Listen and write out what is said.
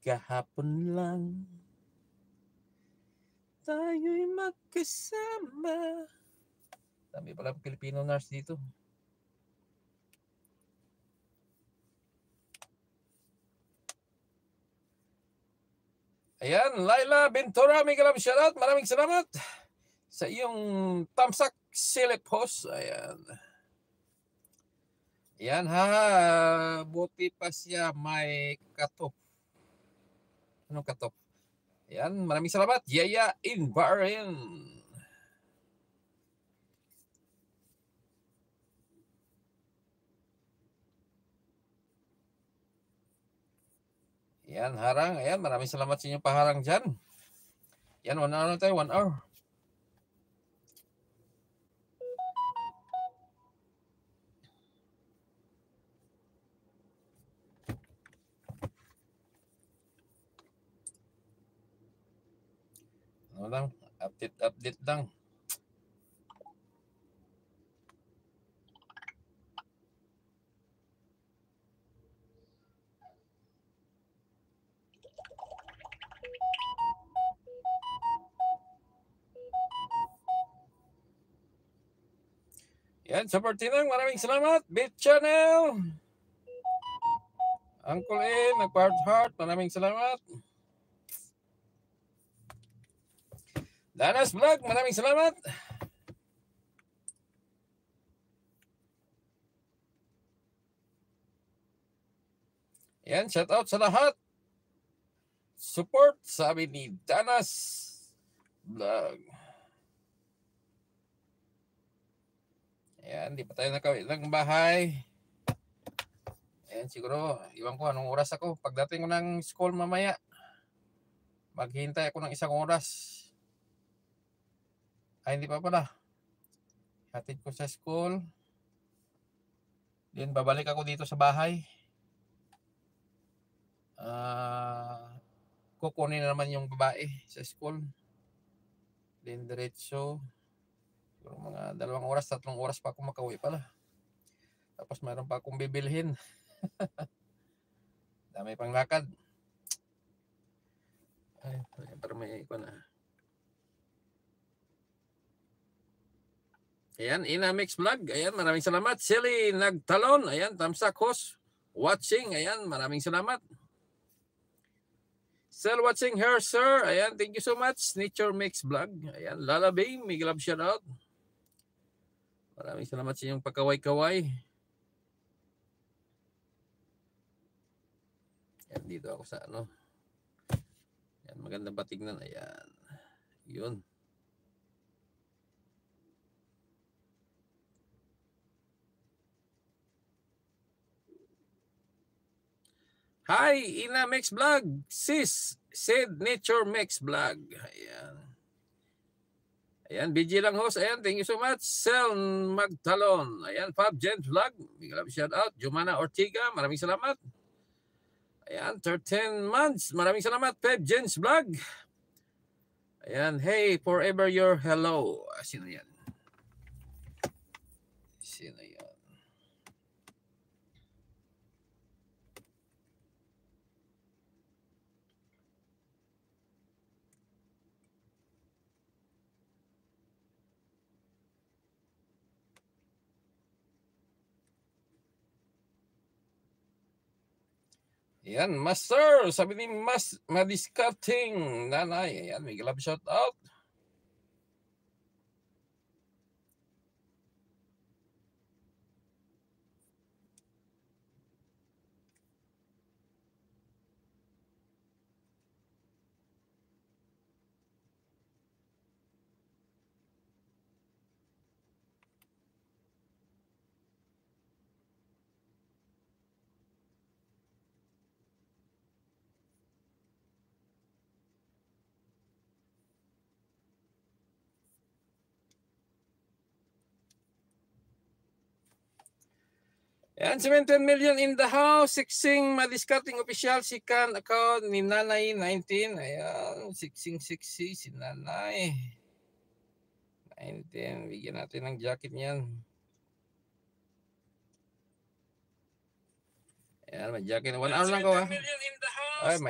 kahapon lang tayo'y magkasama. Dami pala Filipino nurse dito. Ayan, Laila Ventura, Miguel Abisharat, maraming salamat sa iyong tamsak silip host. Ayan. Ayan ha, buti pa siya may katop. Anong katop? Ayan, maraming salamat. Yaya in Bahrain. Ayan, harang. Ayan, maraming salamat sa inyong paharang dyan. Ayan, 1 hour na tayo, 1 hour. Ano lang, update lang. Yan, sa Portinang, maraming salamat. Beat Channel. Uncle A, nag-heart, maraming salamat. Danas Vlog, maraming salamat. Yan, shout out sa lahat. Support, sabi ni Danas Vlog. Ayan, di pa tayo nakawit ng bahay. Ayan, siguro, iwan ko anong oras ako. Pagdating ko ng school mamaya, maghintay ako ng 1 oras. Ay, hindi pa pala. Hatid ko sa school. Then, babalik ako dito sa bahay. Kukunin na naman yung babae sa school. Then, diretso. Mga 2 oras, 3 oras pa ako makauwi pala. Tapos mayroon pa akong bibilhin. Dami pang lakad. Ay, para may iko na. Ayan, Inamix Vlog. Ayan, maraming salamat. Silly Nagtalon. Ayan, tamsak host. Watching. Ayan, maraming salamat. Still watching her, sir. Ayan, thank you so much. Nature Mix Vlog. Ayan, Lalabing. May love shout out. Maraming salamat sa inyong pagkaway-kaway. Ayan, dito ako sa ano. Ayan, maganda ba tingnan? Ayan. Yun. Hi, Ina Mix Vlog. Sis, said Nature Mix Vlog. Ayan. Ayan, BG lang host. Ayan, thank you so much. Sel Magtalon. Ayan, Fab Gent Vlog. Big love shout out. Jumana Ortiga, maraming salamat. Ayan, 13 months. Maraming salamat, Fab Gens Vlog. Ayan, hey, forever your hello. Sino yan? Sino yan? Ayan, Master, sabi ni Madiscarding Nanay. Ayan, may love shout out. Ayan, 17 million in the house. Siksing Madiscarding official. Sikan account ni Nanay 19. Ayan, siksing si Nanay 19. Bigyan natin ng jacket niyan. Ayan, may jacket. 1 hour lang ko ha. Ay, may